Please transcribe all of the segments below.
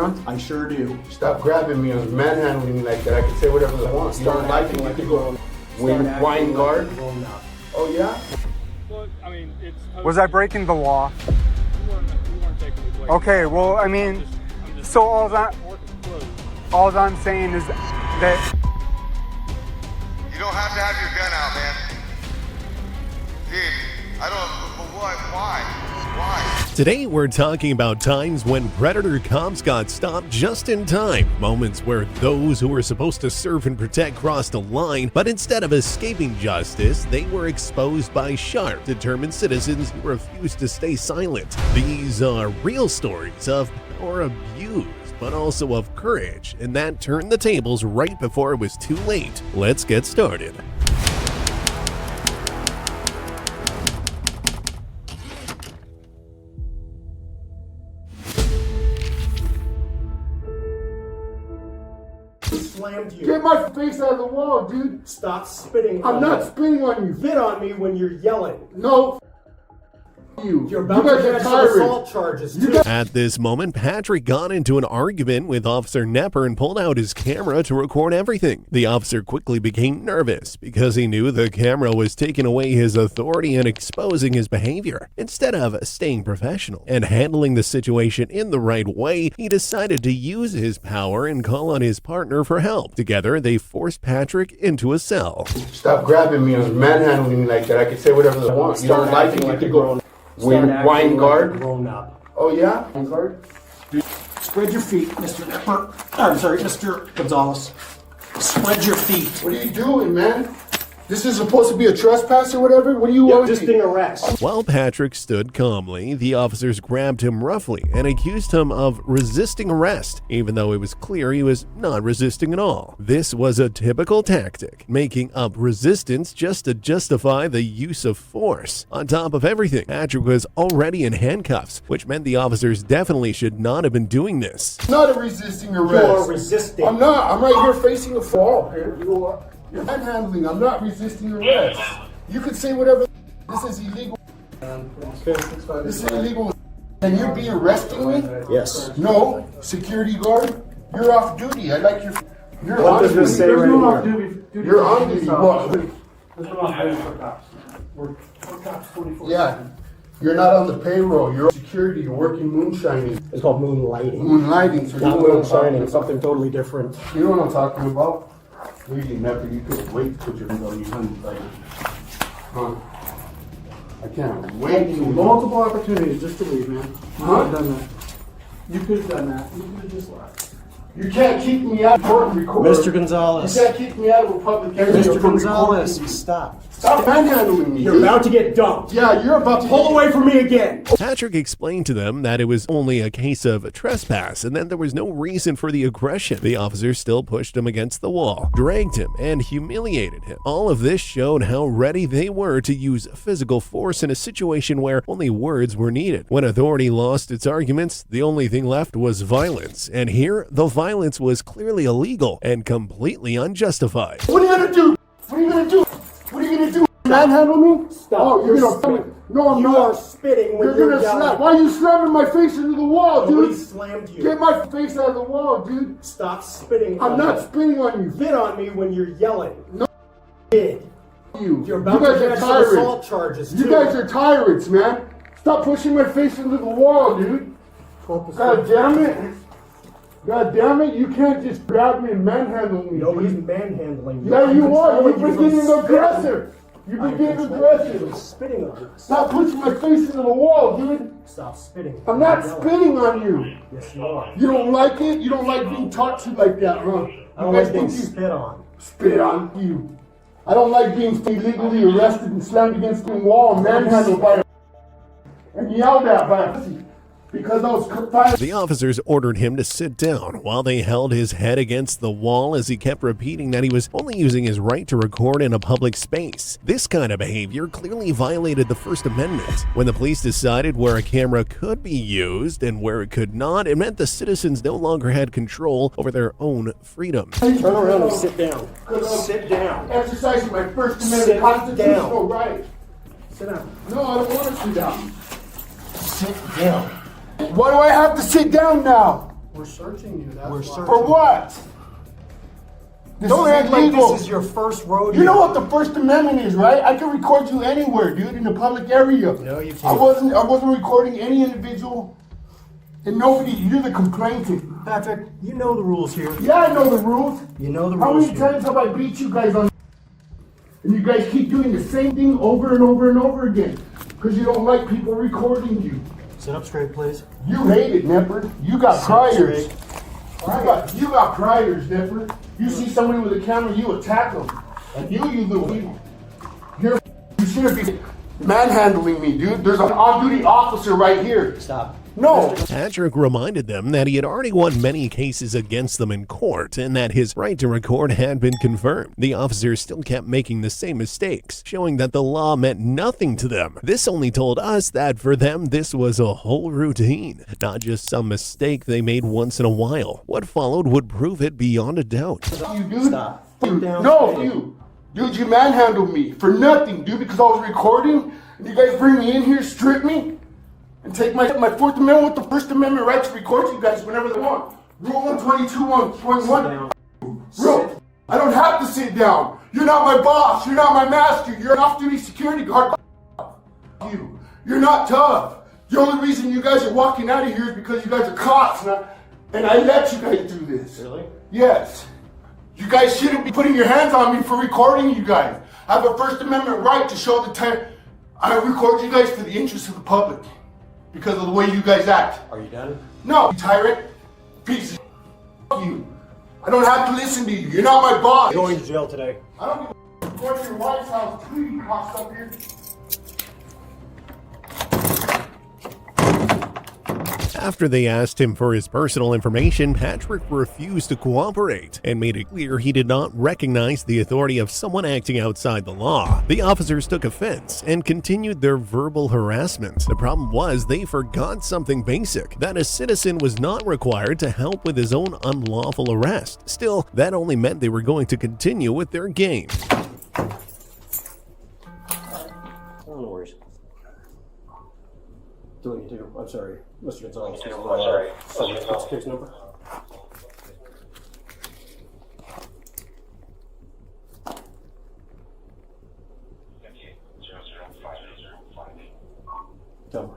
around? I sure do. Stop grabbing me and manhandling me like that. I can say whatever I want. You don't like it, you can go wine guard. Oh yeah? Well, I mean, it's... Was I breaking the law? You weren't taking me away. Okay, well, I mean, I'm just so all I'm saying is that... You don't have to have your gun out, man. Dude, I don't... But what? Why? Today we're talking about times when predator cops got stopped just in time, moments where those who were supposed to serve and protect crossed a line, but instead of escaping justice, they were exposed by sharp, determined citizens who refused to stay silent. These are real stories of power abused, but also of courage, and that turned the tables right before it was too late. Let's get started. Slammed you. Get my face out of the wall, dude. Stop spitting. I'm not spitting on you. Spit on me when you're yelling. No. You're about to get assault charges too. At this moment, Patrick got into an argument with Officer Nepper and pulled out his camera to record everything. The officer quickly became nervous because he knew the camera was taking away his authority and exposing his behavior. Instead of staying professional and handling the situation in the right way, he decided to use his power and call on his partner for help. Together, they forced Patrick into a cell. Stop grabbing me and manhandling me like that. I can say whatever I want. You don't like it, you can go wine guard. Grown up. Oh yeah? Wine guard? Spread your feet, Mr. Nepper. I'm sorry, Mr. Gonzalez. Spread your feet. What are you doing, man? This is supposed to be a trespass or whatever? What do you want? Resisting arrest. While Patrick stood calmly, the officers grabbed him roughly and accused him of resisting arrest, even though it was clear he was not resisting at all. This was a typical tactic, making up resistance just to justify the use of force. On top of everything, Patrick was already in handcuffs, which meant the officers definitely should not have been doing this. Not a resisting arrest. You are resisting. I'm not. I'm right here facing the fall. Here. You're manhandling. I'm not resisting arrest. You could say whatever. This is illegal. This is illegal. Can you be arresting me? Yes. No. Security guard, you're off duty. I like your. You're What on does duty. this say right here? You're on duty. What? We're cops 24/7. Yeah. You're not on the payroll. You're on security. You're working moonshining. It's called moonlighting. Moonlighting. So Not you know what I'm talking moonshining. It's something totally different. You know what I'm talking about? Really, never. You could wait to put your hand on your hand like. Huh? I can't wait to. Multiple opportunities just to leave, man. You Huh? could have done that. You could have done that. You could have just left. You can't keep me out of court record. Mr. Gonzalez. You can't keep me out of a public area. Mr. for Gonzalez, recording. stop. Stop manhandling me. You're about to get dumped. Yeah, you're about to. Pull away from me again. Patrick explained to them that it was only a case of trespass and that there was no reason for the aggression. The officers still pushed him against the wall, dragged him, and humiliated him. All of this showed how ready they were to use physical force in a situation where only words were needed. When authority lost its arguments, the only thing left was violence. And here, the violence was clearly illegal and completely unjustified. What are you gonna do? What are you gonna do? What are you gonna do? Manhandle me? Stop. Oh, you're gonna spitting. No, I'm You not. are spitting when You're you're gonna yelling. slap. Why are you slamming my face into the wall, Nobody dude? slammed you. Get my face out of the wall, dude. Stop spitting. I'm on not me. spitting on you. Spit on me when you're yelling. No. Kid. You. You're about guys to are get tyrants. assault charges You too. guys are tyrants, man. Stop pushing my face into the wall, dude. God damn it. God damn it. You can't just grab me and manhandle me. Nobody's dude. manhandling you. Yeah, I'm you are. You're controlling you beginning from aggressive. You're I'm beginning controlling you aggressive. from spitting on you. Stop pushing my face into the wall, dude. Stop spitting. I'm not Yelling. spitting on you. Yes, you are. You don't like it? You don't like being talked to like that, huh? I don't You guys like being think you spit on. spit on you. I don't like being illegally arrested and slammed against the wall and manhandled by a and yelled at by a pussy. Because I was confined. The officers ordered him to sit down while they held his head against the wall as he kept repeating that he was only using his right to record in a public space. This kind of behavior clearly violated the First Amendment. When the police decided where a camera could be used and where it could not, it meant the citizens no longer had control over their own freedom. Turn around and sit down. Sit down. Exercising my First Amendment Sit constitutional down. right. Sit down. No, I don't want to sit down. Sit down. Why do I have to sit down now? We're searching you. That's We're why. searching. For what? Don't act like this is your first rodeo. You know what the First Amendment is, right? I can record you anywhere, dude, in the public area. No, you can't. I wasn't recording any individual, and nobody. You're the complainant. Patrick, you know the rules here. Yeah, I know the rules. You know the How rules many here. times have I beat you guys on? And you guys keep doing the same thing over and over and over again because you don't like people recording you. Sit up straight, please. You hate it, Nepper. You got Sit priors. straight. You got priors, Nepper. You see somebody with a camera, you attack them. I knew you little evil. You shouldn't be manhandling me, dude. There's an on-duty officer right here. Stop. No. Patrick reminded them that he had already won many cases against them in court and that his right to record had been confirmed. The officers still kept making the same mistakes, showing that the law meant nothing to them. This only told us that for them this was a whole routine, not just some mistake they made once in a while. What followed would prove it beyond a doubt. You, dude. Stop. Sit down. No, you. Dude, you manhandled me for nothing, dude, because I was recording and you guys bring me in here, strip me, and take my Fourth Amendment with the First Amendment right to record you guys whenever they want. Rule 122.1. Rule. I don't have to sit down. You're not my boss. You're not my master. You're an off-duty security guard. You. You're not tough. The only reason you guys are walking out of here is because you guys are cops, and I let you guys do this. Really? Yes. You guys shouldn't be putting your hands on me for recording you guys. I have a First Amendment right to show the time. I record you guys for the interest of the public because of the way you guys act. Are you done? No, you tyrant. Piece of shit. You. I don't have to listen to you. You're not my boss. You're going to jail today. I don't give a f- go to your wife's house too, you cops up here. After they asked him for his personal information, Patrick refused to cooperate and made it clear he did not recognize the authority of someone acting outside the law. The officers took offense and continued their verbal harassment. The problem was they forgot something basic, that a citizen was not required to help with his own unlawful arrest. Still, that only meant they were going to continue with their game. No worries. Doing it too. I'm sorry. Mr. Gonzalez. What's the case number? Tell me.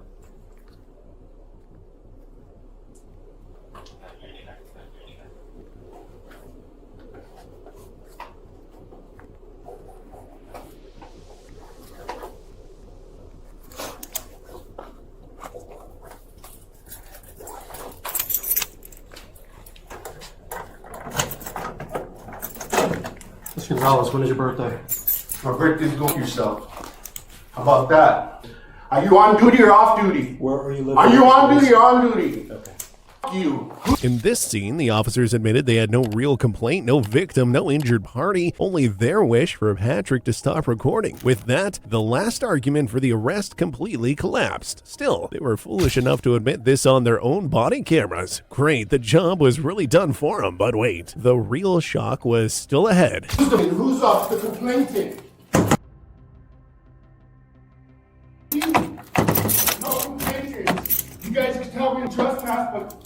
Mr. Gonzalez, when is your birthday? My birthday's go yourself. How about that? Are you on duty or off duty? Where are you living? Are you on duty or on duty? Okay. F you. In this scene, the officers admitted they had no real complaint, no victim, no injured party, only their wish for Patrick to stop recording. With that, the last argument for the arrest completely collapsed. Still, they were foolish enough to admit this on their own body cameras. Great, the job was really done for them, but wait, the real shock was still ahead. Who's up? The complainant. You. No complainant. You guys can tell me to trespass, but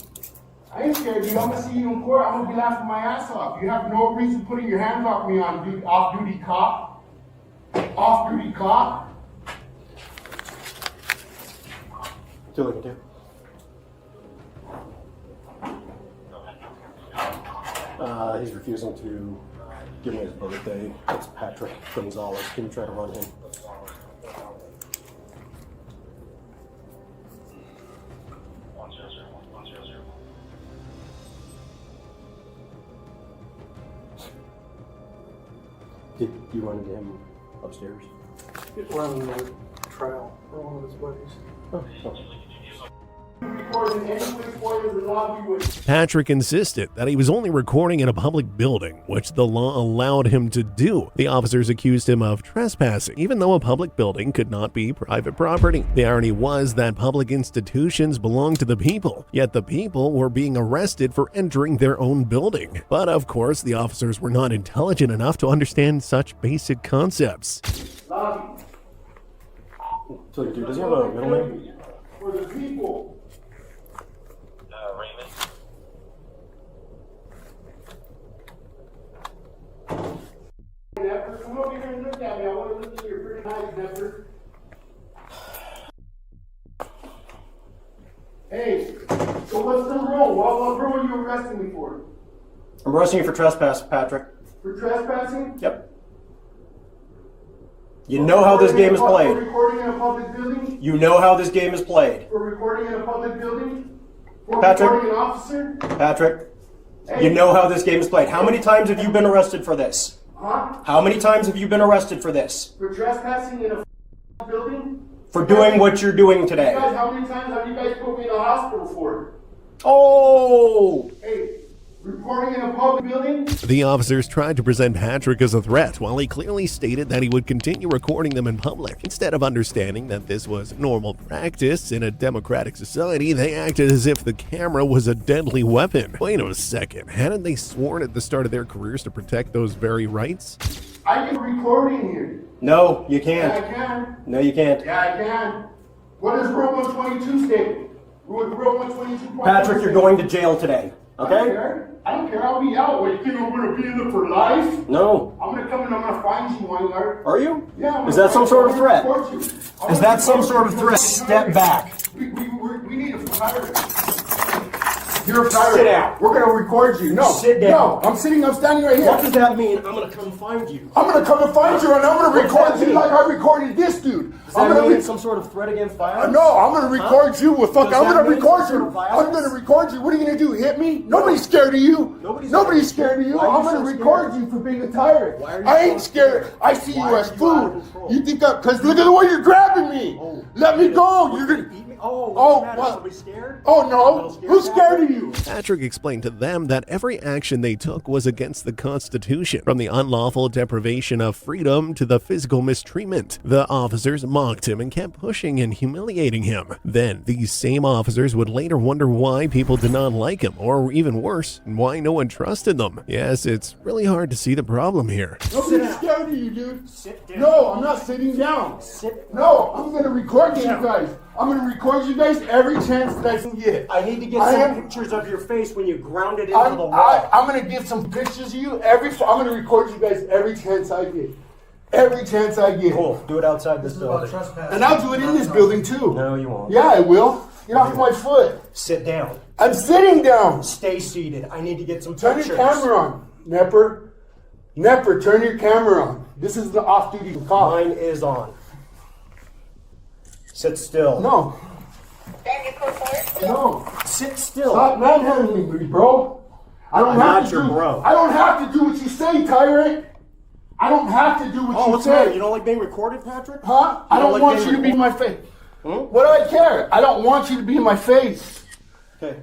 I ain't scared, dude. I'm gonna see you in court. I'm gonna be laughing my ass off. You have no reason putting your hands off me on off-duty cop. Off-duty cop. Still looking to? He's refusing to give me his birthday. It's Patrick Gonzalez. Can you try to run him? Did you run into him upstairs? He's running the trail for one of his buddies. Oh. Patrick insisted that he was only recording in a public building, which the law allowed him to do. The officers accused him of trespassing, even though a public building could not be private property. The irony was that public institutions belong to the people, yet the people were being arrested for entering their own building. But of course, the officers were not intelligent enough to understand such basic concepts. So, dude, does he have a middle name? For the people. Raymond. at me. I want to look at your pretty eyes, Zephyr. Hey, so what's the rule? What rule are you arresting me for? I'm arresting you for trespass, Patrick. For trespassing? Yep. You know how this game is For played. recording in a public building? You know how this game is played. For recording in a public building? For Patrick. recording an officer? Patrick, Hey. you know how this game is played. How many times have you been arrested for this? Huh? How many times have you been arrested for this? For trespassing in a building? For doing what you're doing You today. guys, how many times have you guys put me in a hospital for? Oh! Hey, recording in a public building? The officers tried to present Patrick as a threat while he clearly stated that he would continue recording them in public. Instead of understanding that this was normal practice in a democratic society, they acted as if the camera was a deadly weapon. Wait a second, hadn't they sworn at the start of their careers to protect those very rights? I can record in here. No, you Yeah, I can't. can. No, you can't. Yeah, I can. What does Rule 122 state? Rule 122. Patrick, you're going to jail today. I don't Okay? care. I don't care. I'll be out. What, you think I'm going to be in there for life? No. I'm going to come and I'm going to find you, Weingarten. Are you? Yeah. I'm Is gonna that some find sort you. of I'm threat? gonna report you. I'm Is gonna that some report sort of you. threat? Step back. We need a pirate. You're a pirate. Sit down. We're going to record you. No. Sit down. No. I'm standing right here. What does that mean? I'm going to come find you. I'm going to come and find you and I'm going to What does record that you mean? like I recorded this dude. Does I'm that going mean to some sort of threat against violence? No, I'm going to record you with fuck. Does I'm that going to mean record some sort you. of violence? I'm going to record you. What are you going to do? Hit me? Nobody's scared of you. Nobody's scared of you. Why are you I'm going so to record scared? you for being a tyrant. Why are you I so ain't scared. scared? I see Why you are as you out of food. control? You think that because look at the way you're grabbing me. Oh. Let me go. You're Gonna going eat me? Oh, Oh, what's the matter? what? Somebody scared? Oh A no. little scared, Who's scared of Patrick? you? Patrick explained to them that every action they took was against the Constitution, from the unlawful deprivation of freedom to the physical mistreatment. The officers mocked him and kept pushing and humiliating him. Then, these same officers would later wonder why people did not like him, or even worse, why no one trusted them. Yes, it's really hard to see the problem here. Nobody's scared of you, dude. Sit down. No, I'm not sitting down. Sit. No, I'm going to record you down. guys. I'm going to record you guys every chance that I can get. I need to get I some am- pictures of your face when you grounded into the wall. I'm going to give some pictures of you I'm going to record you guys every chance I get. Every chance I get. Cool. Do it outside this building. And I'll do it in this building too. No, you won't. Yeah, I will. Get off my foot. Sit down. I'm sitting down. Stay seated. I need to get some Turn pictures. your camera on. Nepper. Nepper, turn your camera on. This is the off-duty cop. Mine is on. Sit still. No. No. Sit still. Stop manhandling me, bro. I don't I'm have not to your do. bro. I don't have to do what you say, tyrant. I don't have to do what Oh, you what's the matter? say. You don't like being recorded, Patrick? Huh? I You don't like want being you to be in my face. Hmm? What do I care? I don't want you to be in my face. Okay.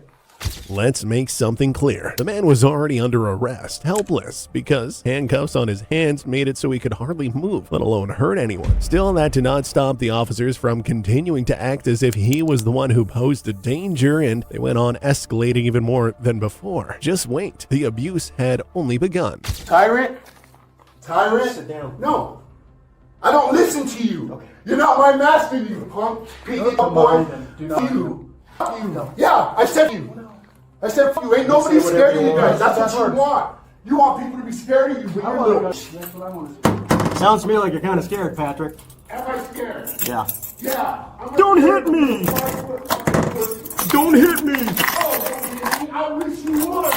Let's make something clear. The man was already under arrest, helpless, because handcuffs on his hands made it so he could hardly move, let alone hurt anyone. Still, that did not stop the officers from continuing to act as if he was the one who posed a danger, and they went on escalating even more than before. Just wait, the abuse had only begun. Tyrant? Tyrant? Sit down. No. I don't listen to you. Okay. You're not my master, you punk. Come on, then. Do not You. You. Yeah, I said you. I said you. Ain't nobody say scared whatever of you you guys. want. That's That's what you want. You want people to be scared of you, but I you're want to little. go. That's what I want to do. Sounds to me like you're kind of scared, Patrick. Am I scared? Yeah. Yeah. I'm Don't scared. hit me! Don't hit me! Oh, I wish you would.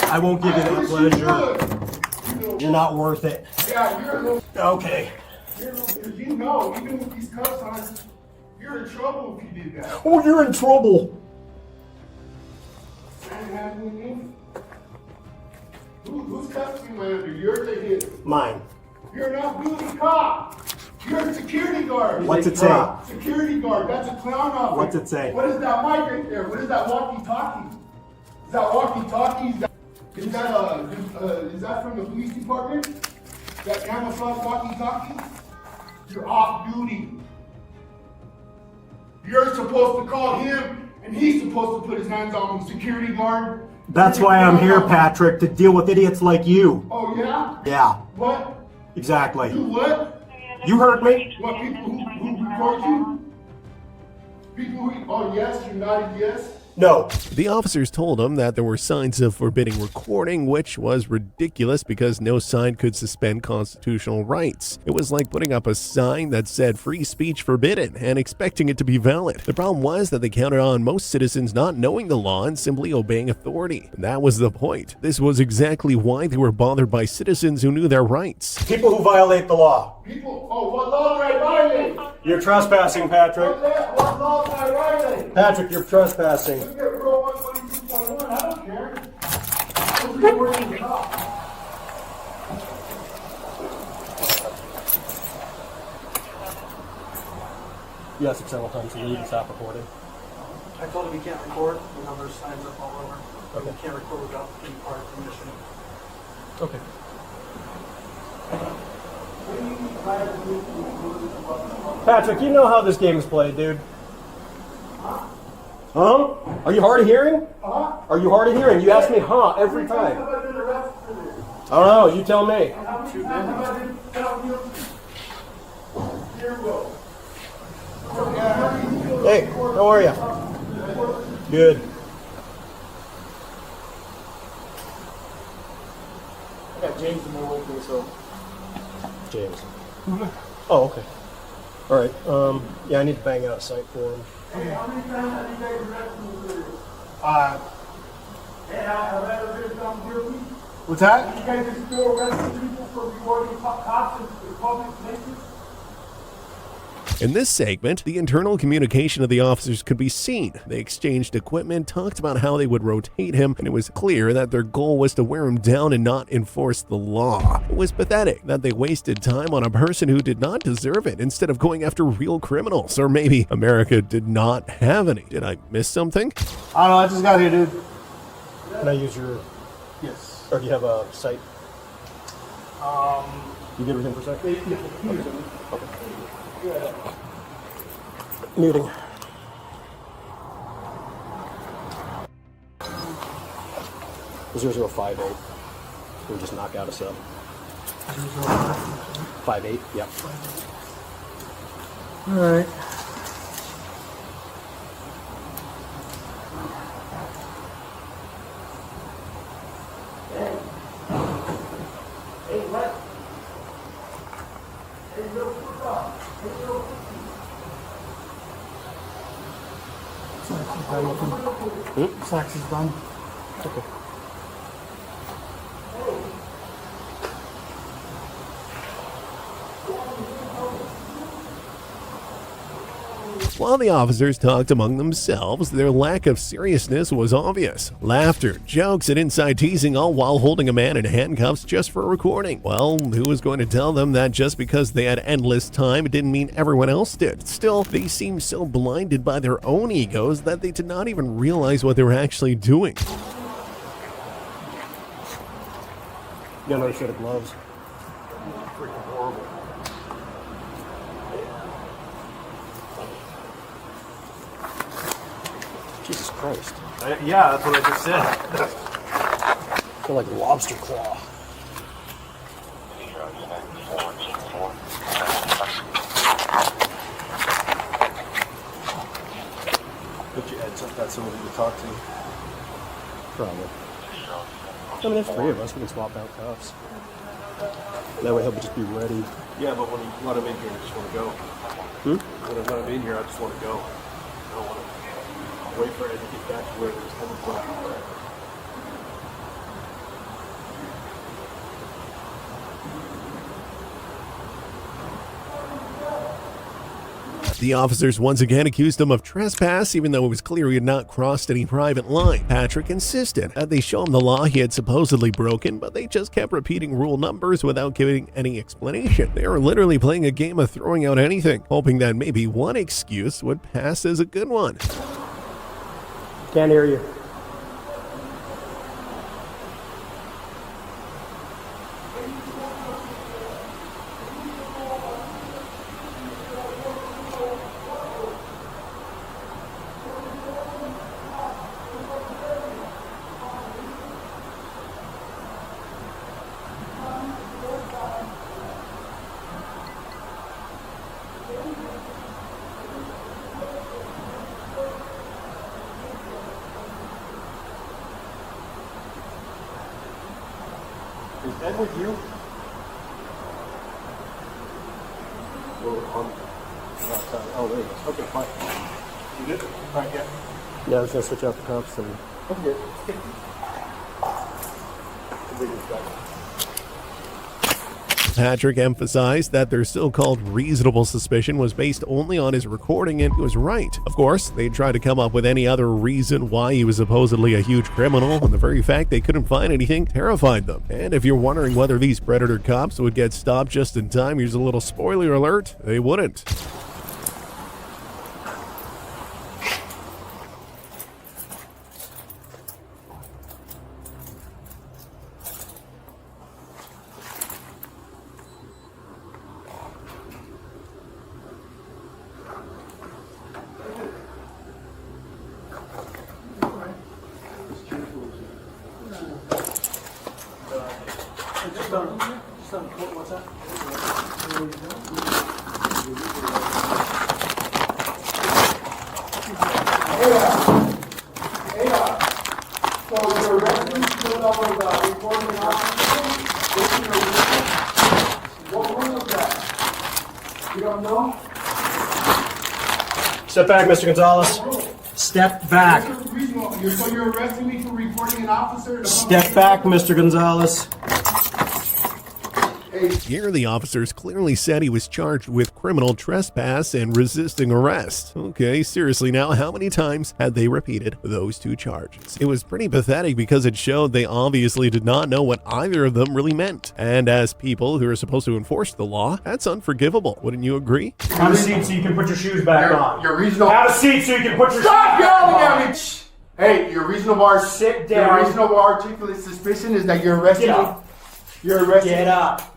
I won't give you I that wish you pleasure. would. You're not worth it. Yeah, you're a little. Okay. You know, even with these cuffs on, you're in trouble if you do that. Oh, you're in trouble. Manhandling me? Whose cuffs you under? Yours or his? Mine. You're not duty cop. You're a security guard. What's it say? Security guard. That's a clown outfit. What's it say? What is that mic right there? What is that walkie-talkie? Is that walkie-talkie? Is that from the police department? That camouflage walkie-talkie? You're off duty. You're supposed to call him, and he's supposed to put his hands on him. Security guard. That's why I'm here, Patrick, to deal with idiots like you. Oh yeah? Yeah, What? exactly. You what? You heard me. What, people who record you? People who, oh yes, you nodded yes? No. The officers told him that there were signs of forbidding recording, which was ridiculous because no sign could suspend constitutional rights. It was like putting up a sign that said free speech forbidden and expecting it to be valid. The problem was that they counted on most citizens not knowing the law and simply obeying authority. And that was the point. This was exactly why they were bothered by citizens who knew their rights. People who violate the law. People, what law do I violate? You're trespassing, Patrick. What law do I violate? Patrick, you're trespassing. Look at Rule 122.1, I don't care. I'm just working it out. Yes, it's several times. You need to stop recording. I told him he can't record. You know, there's signs up all over. Okay. You can't record without any part of permission. Okay. Patrick, you know how this game is played, dude. Huh? Are you hard of hearing? Are you hard of hearing? You ask me, huh, every time. I don't know. You tell me. Hey, how are you? Good. I got James in there with me, so. James. Oh, okay. All right. Yeah, I need to bang out a site for him. How many times have you guys arrested me? Hey, have I ever been found guilty? What's that? You guys are still arresting people for recording cops in public places? In this segment, the internal communication of the officers could be seen. They exchanged equipment, talked about how they would rotate him, and it was clear that their goal was to wear him down and not enforce the law. It was pathetic that they wasted time on a person who did not deserve it instead of going after real criminals. Or maybe America did not have any. Did I miss something? I don't know, I just got here, dude. Can I use your... Yes. Or do you have a site? You good with him for a second? Okay. Muting. .0058. We'll just knock out a sub. 58, yep. Alright. Sax is done. Okay. While the officers talked among themselves, their lack of seriousness was obvious. Laughter, jokes, and inside teasing, all while holding a man in handcuffs just for a recording. Well, who was going to tell them that just because they had endless time, it didn't mean everyone else did? Still, they seemed so blinded by their own egos that they did not even realize what they were actually doing. You got another set of gloves. Freaking horrible. Jesus Christ. Yeah, that's what I just said. I feel like lobster claw. Put your heads up, that's somebody to talk to. Probably. I mean, there's three of us. We can swap out cuffs. That way he'll just be ready. Yeah, but when you let him in here, I just want to go. When I let him in here, I just want to go. I don't want to wait for it to get back to where it was coming from. The officers once again accused him of trespass, even though it was clear he had not crossed any private line. Patrick insisted that they show him the law he had supposedly broken, but they just kept repeating rule numbers without giving any explanation. They were literally playing a game of throwing out anything, hoping that maybe one excuse would pass as a good one. Can't hear you. Is Ed with you? Oh, there he is. Okay, fine. You good? All right, yeah. Yeah, I was gonna switch out the cuffs and. Okay. Patrick emphasized that their so-called reasonable suspicion was based only on his recording, and he was right. Of course, they tried to come up with any other reason why he was supposedly a huge criminal, and the very fact they couldn't find anything terrified them. And if you're wondering whether these predator cops would get stopped just in time, here's a little spoiler alert: they wouldn't. Step back, Mr. Gonzalez. Step back. So you're arresting me for reporting an officer? Step back, Mr. Gonzalez. Here, the officers clearly said he was charged with criminal trespass and resisting arrest. Okay, seriously now, how many times had they repeated those two charges? It was pretty pathetic because it showed they obviously did not know what either of them really meant. And as people who are supposed to enforce the law, that's unforgivable. Wouldn't you agree? Have a seat so you can put your shoes back on. You're reasonable. Have a seat so you can put your Stop shoes back yelling on. at me! Hey, your reasonable Sit down. Your reasonable articulate suspicion is that you're arresting Get me. up. You're arresting Get me. up.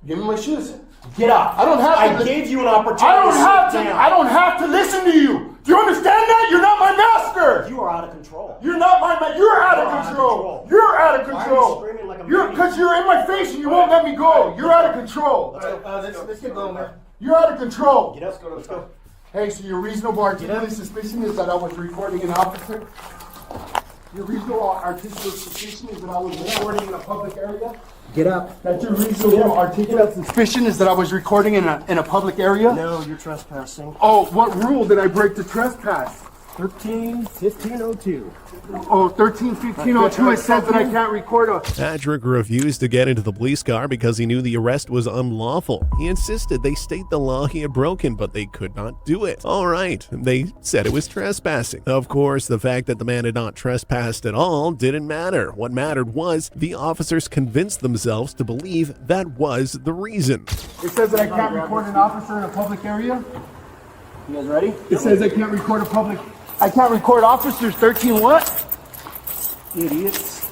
Give me my shoes. Get up. I don't have to. I gave you an opportunity. I don't have to listen to you. Do you understand that? You're not my master. You are out of control. You're not my master. You're out of control. You're out of Why are control. you screaming like a You're maniac? because you're in my face and you won't let me go. You're out of control. Let's get going, man. You're out of control. Get up. Let's go. Hey, so your reasonable articulate suspicion is that I was recording an officer? Your reasonable articulate suspicion is that I was recording in a public area? Get up. That your reasonable articulate suspicion is that I was recording in a public area? No, you're trespassing. Oh, what rule did I break to trespass? 13-1502. Oh, 13-1502, it says that I can't record a... Patrick refused to get into the police car because he knew the arrest was unlawful. He insisted they state the law he had broken, but they could not do it. All right, they said it was trespassing. Of course, the fact that the man had not trespassed at all didn't matter. What mattered was the officers convinced themselves to believe that was the reason. It says that I can't record an officer in a public area? You guys ready? It says I can't record I can't record officers. 13 what? Idiots.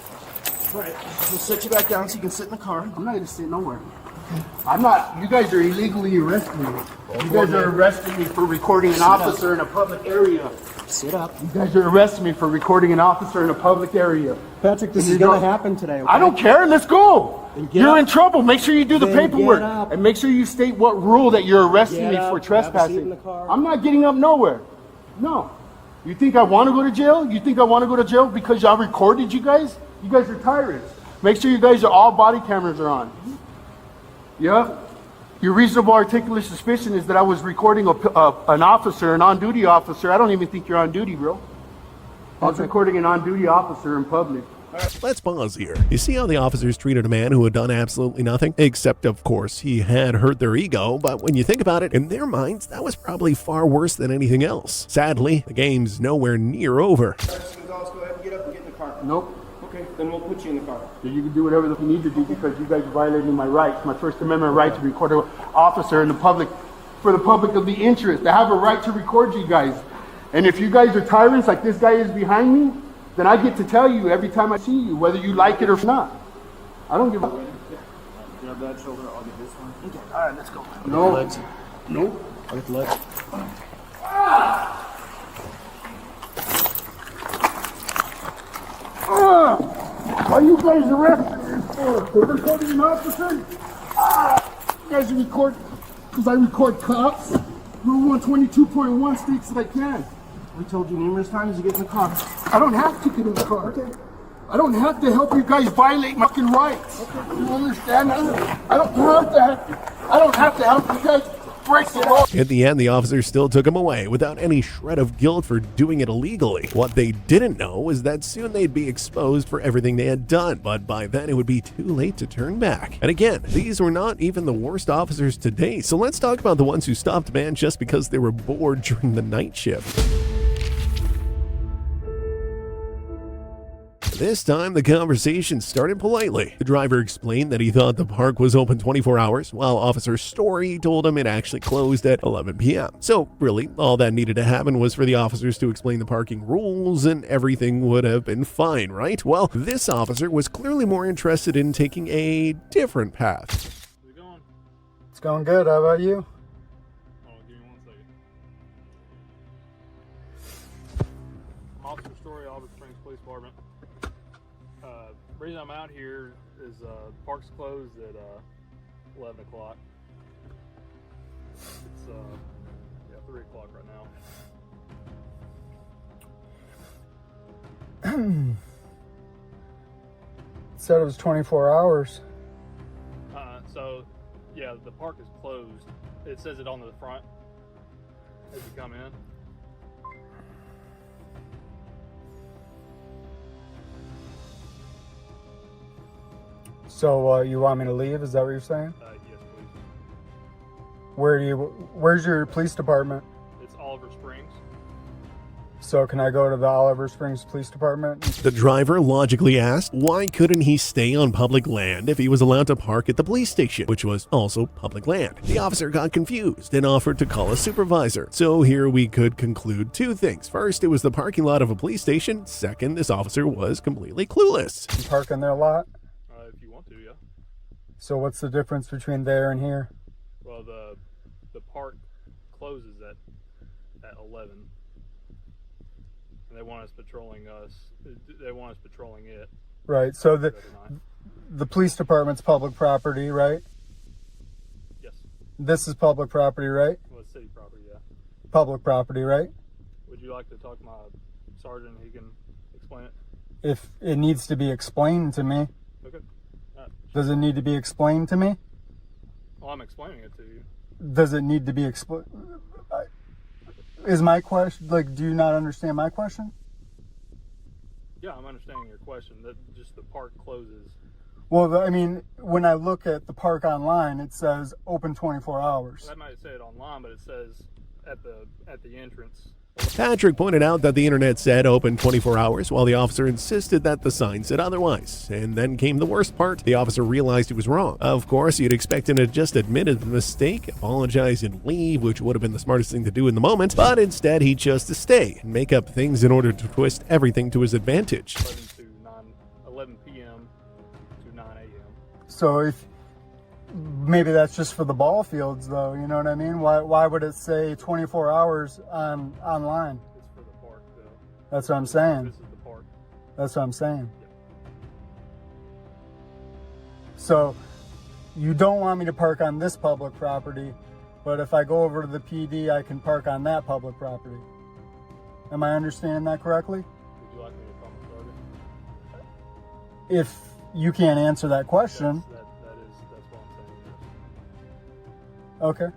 Right. We'll set you back down so you can sit in the car. I'm not going to sit nowhere. I'm not. You guys are illegally arresting me. You guys are arresting me for recording an officer in a public area. Sit up. You guys are arresting me for recording an officer in a public area. Patrick, this You is going don't- to happen today, okay? I don't care. Let's go. Then get You're up. in trouble. Make sure you do the Then paperwork. get up. And make sure you state what rule that you're arresting Get me up. for Have a seat trespassing. in the car. I'm not getting up nowhere. No. You think I want to go to jail? You think I want to go to jail because I recorded you guys? You guys are tyrants. Make sure you guys are all body cameras are on. Yeah? Your reasonable articulate suspicion is that I was recording an officer, an on-duty officer. I don't even think you're on duty, bro. I was recording an on-duty officer in public. Let's pause here. You see how the officers treated a man who had done absolutely nothing? Except, of course, he had hurt their ego, but when you think about it, in their minds, that was probably far worse than anything else. Sadly, the game's nowhere near over. Gonzalez, go ahead and get up and get in the car. Nope. Okay, then we'll put you in the car. You can do whatever you need to do because you guys are violating my rights, my First Amendment right to record an officer in the public, for the public of the interest. I have a right to record you guys. And if you guys are tyrants like this guy is behind me, then I get to tell you every time I see you, whether you like it or not. I don't give a... Grab that shoulder, I'll get this one. Okay, All right, let's go. No. No. Legs. No. I'll get the legs. Why you guys arresting me for recording an officer? You guys record, because I record cops. Rule 122.1 states that I can. We told you numerous times to get in the car. I don't have to get in the car. Okay. I don't have to help you guys violate my fucking rights. You understand? I don't have to help you guys break the law. In the end, the officers still took him away without any shred of guilt for doing it illegally. What they didn't know was that soon they'd be exposed for everything they had done, but by then it would be too late to turn back. And again, these were not even the worst officers to date, so let's talk about the ones who stopped a man just because they were bored during the night shift. This time, the conversation started politely. The driver explained that he thought the park was open 24 hours, while Officer Story told him it actually closed at 11 p.m. So really, all that needed to happen was for the officers to explain the parking rules and everything would have been fine, right? Well, this officer was clearly more interested in taking a different path. How's it going? It's going good. How about you? Oh, give me 1 second. Officer Story, Albert Springs Police Department. The reason I'm out here is park's closed at 11 o'clock. It's 3 o'clock right now. Said it was 24 hours. So, yeah, the park is closed. It says it on the front as you come in. So you want me to leave? Is that what you're saying? Yes, please. Where's your police department? It's Oliver Springs. So can I go to the Oliver Springs Police Department? The driver logically asked, why couldn't he stay on public land if he was allowed to park at the police station, which was also public land? The officer got confused and offered to call a supervisor. So here we could conclude two things. First, it was the parking lot of a police station. Second, this officer was completely clueless. You park in their lot? If you want to, yeah. So what's the difference between there and here? Well, the park closes at 11. And they want us patrolling it. Right. So the police department's public property, right? Yes. This is public property, right? Well, it's city property, yeah. Public property, right? Would you like to talk to my sergeant? He can explain it. If it needs to be explained to me. Okay. Does it need to be explained to me? Well, I'm explaining it to you. Does it need to be explained? Is my question, like, do you not understand my question? Yeah, I'm understanding your question. That just the park closes. Well, I mean, when I look at the park online, it says open 24 hours. That might say it online, but it says at the entrance. Patrick pointed out that the internet said open 24 hours, while the officer insisted that the sign said otherwise. And then came the worst part. The officer realized he was wrong. Of course, you'd expect him to just admit the mistake, apologize, and leave, which would have been the smartest thing to do in the moment. But instead, he chose to stay and make up things in order to twist everything to his advantage. 11 p.m. to 9 a.m. So if maybe that's just for the ball fields, though, you know what I mean? Why would it say 24 hours online? It's for the park, though. That's what I'm saying. This is the park. That's what I'm saying. Yeah. So you don't want me to park on this public property, but if I go over to the PD, I can park on that public property. Am I understanding that correctly? Would you like me to call my sergeant? If you can't answer that question. Yes, that's what I'm saying. Yes. Okay.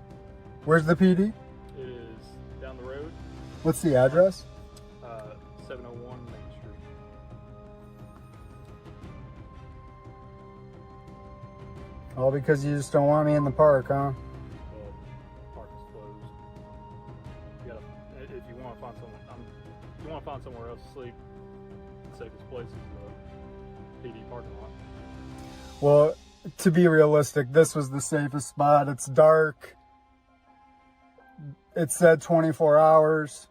Where's the PD? It is down the road, What's the address? 701 Main Street. All because you just don't want me in the park, huh? Well, park is closed. If you want to find somewhere else to sleep, the safest place is the PD parking lot. Well, to be realistic, this was the safest spot. It's dark. It said 24 hours.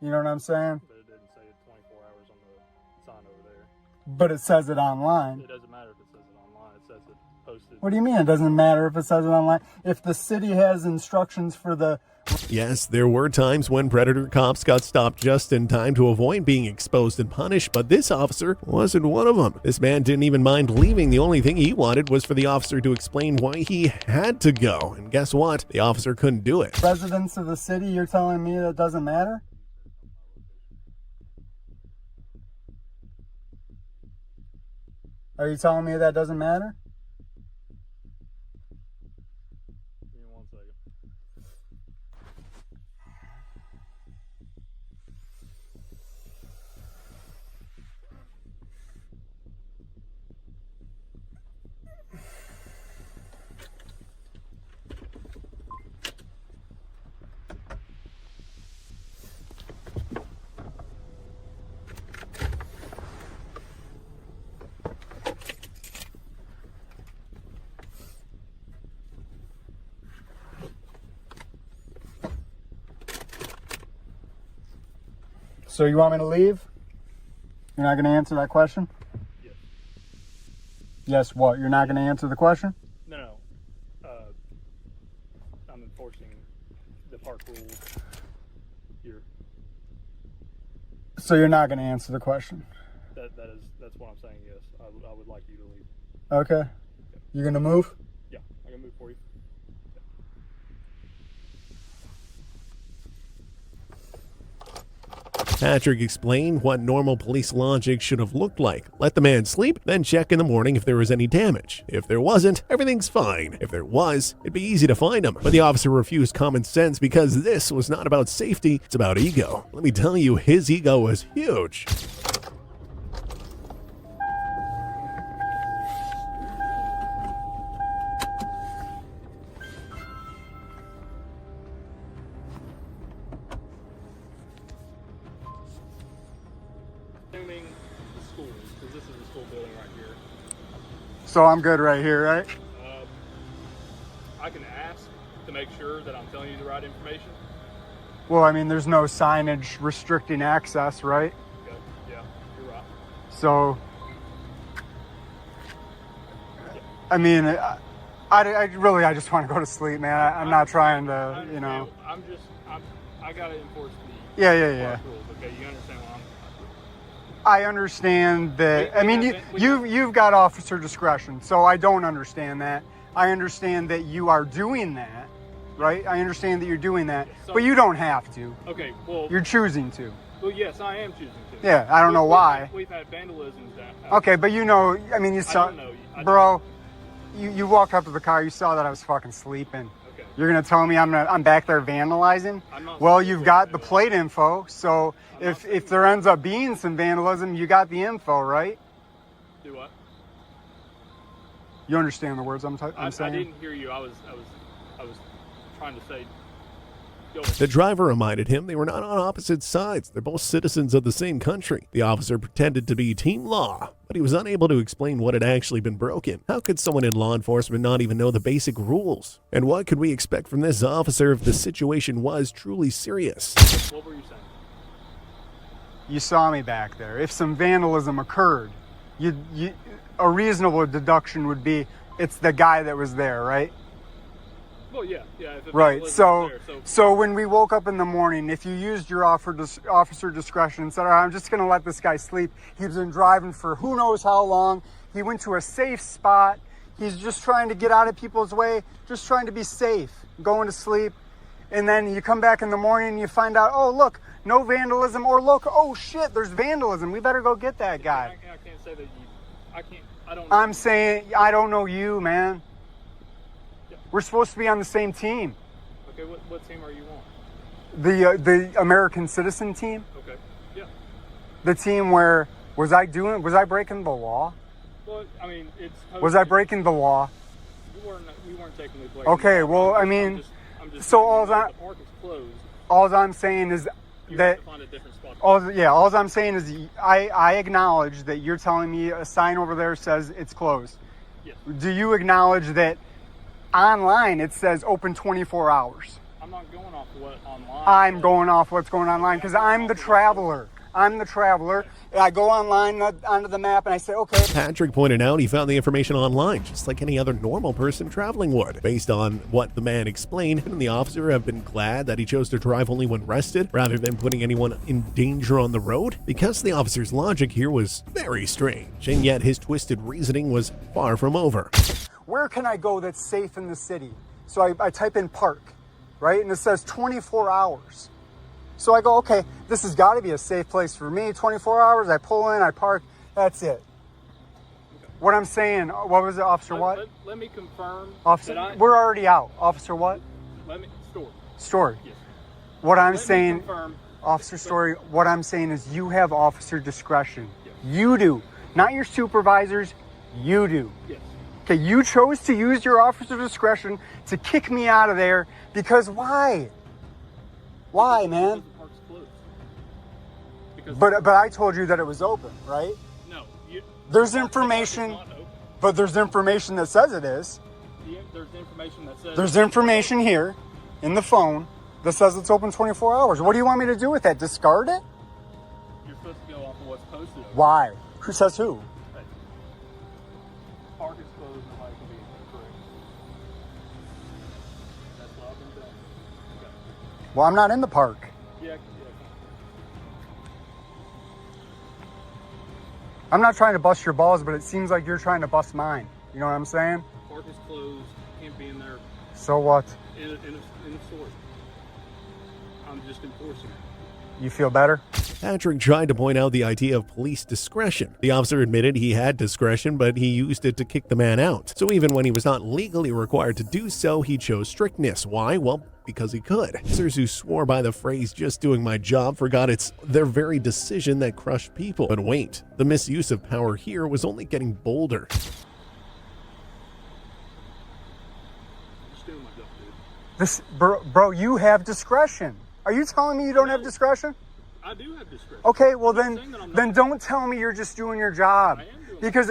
You know what I'm saying? But it didn't say 24 hours on the sign over there. But it says it online. It doesn't matter if it says it online. It says it posted. What do you mean it doesn't matter if it says it online? If the city has instructions for the... Yes, there were times when predator cops got stopped just in time to avoid being exposed and punished, but this officer wasn't one of them. This man didn't even mind leaving. The only thing he wanted was for the officer to explain why he had to go. And guess what? The officer couldn't do it. Residents of the city, you're telling me that doesn't matter? Are you telling me that doesn't matter? Give me 1 second. So you want me to leave? You're not going to answer that question? Yes. Yes, what? You're not going to answer the question? No. I'm enforcing the park rules here. So you're not going to answer the question? That's what I'm saying, yes. I would like you to leave. Okay. You going to move? Yeah, I can move for you. Patrick explained what normal police logic should have looked like. Let the man sleep, then check in the morning if there was any damage. If there wasn't, everything's fine. If there was, it'd be easy to find him. But the officer refused common sense because this was not about safety, it's about ego. Let me tell you, his ego was huge. Assuming the school, because this is the school building right here. So I'm good right here, right? I can ask to make sure that I'm telling you the right information. Well, I mean, there's no signage restricting access, right? Okay. Yeah, you're right. So, I mean, I just want to go to sleep, man. I'm not trying to, you know. I gotta enforce the Yeah. park rules. Okay, you understand what I understand that. I mean, you've got officer discretion, so I don't understand that. I understand that you are doing that, right? I understand that you're doing that, but you don't have to. Okay, well, You're choosing to. well, yes, I am choosing to. Yeah, I don't know why. We've had vandalism down. Okay, but you know, I mean, you saw, don't know. bro. You walked up to the car. You saw that I was fucking sleeping. Okay. You're gonna tell me I'm back there vandalizing? I'm not Well, saying you've you're got the vandalizing. plate info, so I'm not saying if there ends up being some vandalism, you got the info, right? Do what? You understand the words I'm I saying? didn't hear you. I was trying to say. Go The driver reminded him they were not on opposite sides. They're both citizens of the same country. The officer pretended to be team law, but he was unable to explain what had actually been broken. How could someone in law enforcement not even know the basic rules? And what could we expect from this officer if the situation was truly serious? What were you saying? You saw me back there. If some vandalism occurred, a reasonable deduction would be it's the guy that was there, right? Well, yeah. If the Right. vandalism was there, So when we woke up in the morning, if you used your officer discretion and said, "All right, I'm just going to let this guy sleep. He's been driving for who knows how long. He went to a safe spot. He's just trying to get out of people's way, just trying to be safe, going to sleep." And then you come back in the morning and you find out, oh, look, no vandalism, or look, oh shit, there's vandalism. We better go get that guy. I can't say that I don't know. I'm saying, I don't know you, man. Yeah. We're supposed to be on the same team. Okay, what team are you on? The American Citizen team. Okay. Yeah. The team where, was I breaking the law? Well, I mean, it's. Was I breaking the law? We weren't technically breaking. Okay, the well, law. I mean, I'm just so saying all that that- the park is closed. all I'm saying is You that, have to find a different spot. all I'm saying is I acknowledge that you're telling me a sign over there says it's closed. Yes. Do you acknowledge that online it says open 24 hours? I'm not going off what online. I'm going off what's going online because I'm the traveler. I'm the traveler. I go online onto the map and I say, okay. Patrick pointed out he found the information online, just like any other normal person traveling would. Based on what the man explained, him and the officer have been glad that he chose to drive only when rested, rather than putting anyone in danger on the road, because the officer's logic here was very strange, and yet his twisted reasoning was far from over. Where can I go that's safe in the city? So I type in park, right? And it says 24 hours. So I go, okay, this has got to be a safe place for me. 24 hours, I pull in, I park, that's it. What I'm saying, what was it, Officer what? Let me confirm. Officer, we're already out. Officer what? Story. Yes. What I'm Let me saying, confirm. Officer Story, what I'm saying is you have officer discretion. Yes. You do. Not your supervisors, you do. Yes. Okay, you chose to use your officer discretion to kick me out of there because why? Why, man? Because the park's closed. Because But I told you that it was open, right? no, There's the park is information, not open. but there's information that says it is. There's information that says There's information here in the phone that says it's open 24 hours. What do you want me to do with that? Discard it? You're supposed to go off of what's posted. Why? Who says who? Hey, park is closed. Nobody can be correct. That's what I've been doing. Okay. Well, I'm not in the park. Yeah. I'm not trying to bust your balls, but it seems like you're trying to bust mine. You know what I'm saying? Park is closed. Can't be in there So what? in a store. I'm just enforcing it. You feel better? Patrick tried to point out the idea of police discretion. The officer admitted he had discretion, but he used it to kick the man out. So even when he was not legally required to do so, he chose strictness. Why? Well, because he could. Officers who swore by the phrase "just doing my job" forgot it's their very decision that crushed people. But wait, the misuse of power here was only getting bolder. Just doing my job, dude. This, bro, you have discretion. Are you telling me you don't have discretion? I do have discretion. Okay, well I'm saying that I'm then not. don't tell me you're just doing your job. I am doing Because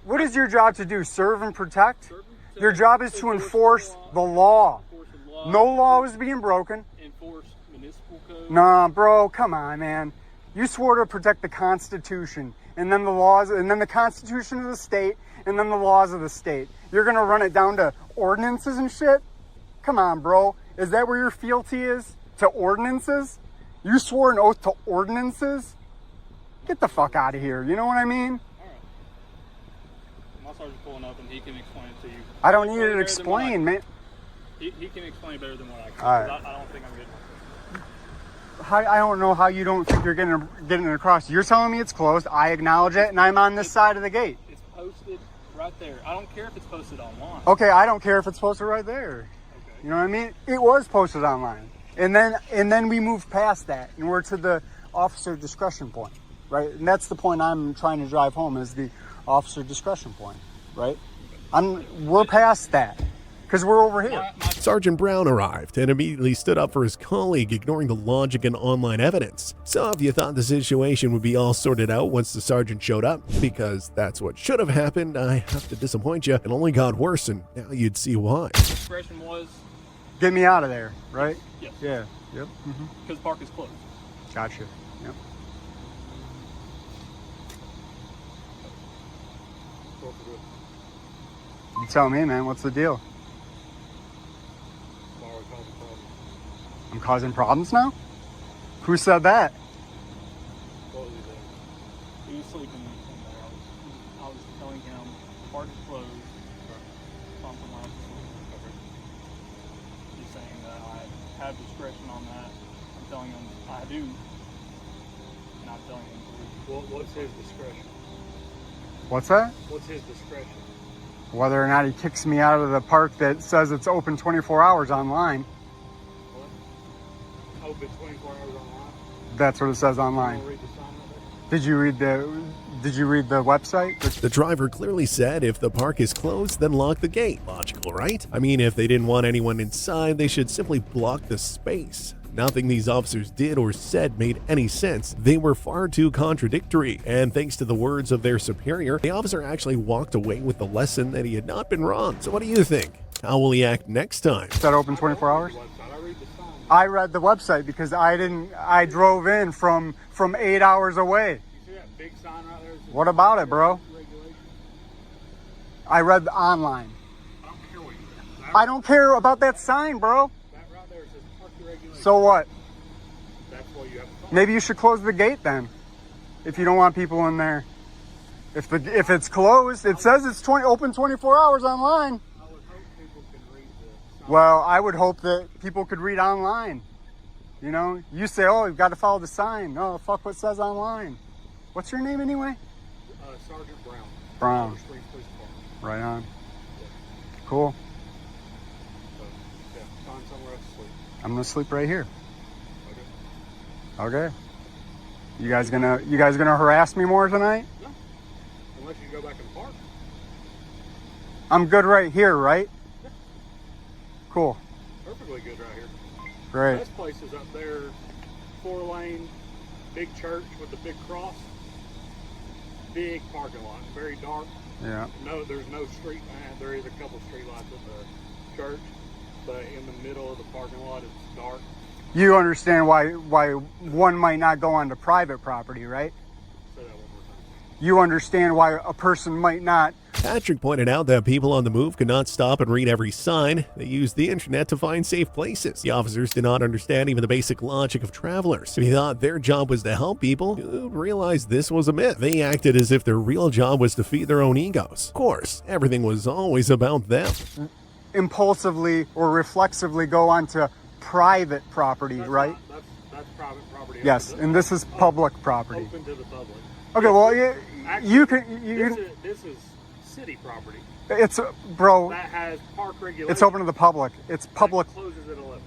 what is your job to do? Serve and protect? Serve and protect, Your job is to enforce the law. Enforce the law. No law is being broken. Enforce municipal code. Nah, bro, come on, man. You swore to protect the Constitution, and then the laws, and then the Constitution of the state, and then the laws of the state. You're gonna run it down to ordinances and shit? Come on, bro. Is that where your fealty is? To ordinances? You swore an oath to ordinances? Get the fuck out of here. You know what I mean? All right. My sergeant's pulling up, and he can explain it to you. I don't need Better it than explained, what man. He can explain better than what I can. All right. 'Cause I don't think I'm getting. I don't know how you don't think you're getting it across. You're telling me it's closed. I acknowledge it, and I'm on this side of the gate. It's posted right there. I don't care if it's posted online. Okay, I don't care if it's posted right there. Okay. You know what I mean? It was posted online. And then we moved past that, and we're to the officer discretion point, right? And that's the point I'm trying to drive home, is the officer discretion point, right? We're past that, because we're over here. Sergeant Brown arrived and immediately stood up for his colleague, ignoring the logic and online evidence. So if you thought the situation would be all sorted out once the sergeant showed up, because that's what should have happened, I have to disappoint you. It only got worse, and now you'd see why. Discretion was Get me out of there, right? yes. Yeah. Yep. Because the park is closed. Gotcha. Yep. You tell me, man. What's the deal? I'm causing problems now? Who said that? He was sleeping in there. I was telling him the park is closed. Something like that. He's saying that I have discretion on that. I'm telling him I do. And I'm telling him to leave. What's his discretion? What's that? What's his discretion? Whether or not he kicks me out of the park that says it's open 24 hours online. What? Open 24 hours online? That's what it says online. Read the sign right there? Did you read the website? The driver clearly said if the park is closed, then lock the gate. Logical, right? I mean, if they didn't want anyone inside, they should simply block the space. Nothing these officers did or said made any sense. They were far too contradictory. And thanks to the words of their superior, the officer actually walked away with the lesson that he had not been wrong. So what do you think? How will he act next time? Is that open 24 hours? I read the sign. I read the website because I drove in from 8 hours away. You see that big sign right there? What about it, bro? Regulation. I read online. I don't care what you read. I don't care about that sign, bro. That right there says park your regulation. So what? That's what you have to follow. Maybe you should close the gate then, if you don't want people in there. If it's closed, it says it's open 24 hours online. I would hope people can read the sign. Well, I would hope that people could read online. You know, you say, oh, you've got to follow the sign. No, fuck what says online. What's your name anyway? Sergeant Brown. Brown. Springs Police Department. Right on. Cool. So, yeah, find somewhere else to sleep. I'm gonna sleep right here. Okay. Okay. You guys gonna harass me more tonight? No. Unless you go back and park. I'm good right here, right? Cool. Perfectly good right here. Great. Best place is up there, 4-lane, big church with the big cross. Big parking lot, very dark. Yeah. No, there's no street light. There is a couple street lights at the church, but in the middle of the parking lot, it's dark. You understand why one might not go onto private property, right? Say that one more time. You understand why a person might not. Patrick pointed out that people on the move could not stop and read every sign. They used the internet to find safe places. The officers did not understand even the basic logic of travelers. If you thought their job was to help people, you'd realize this was a myth. They acted as if their real job was to feed their own egos. Of course, everything was always about them. Impulsively or reflexively go onto private property, right? That's private property. Yes, and this is public property. Open to the public. Okay, well, you can. This is city property. It's bro. That has park regulations. It's open to the public. It's public. That closes at 11.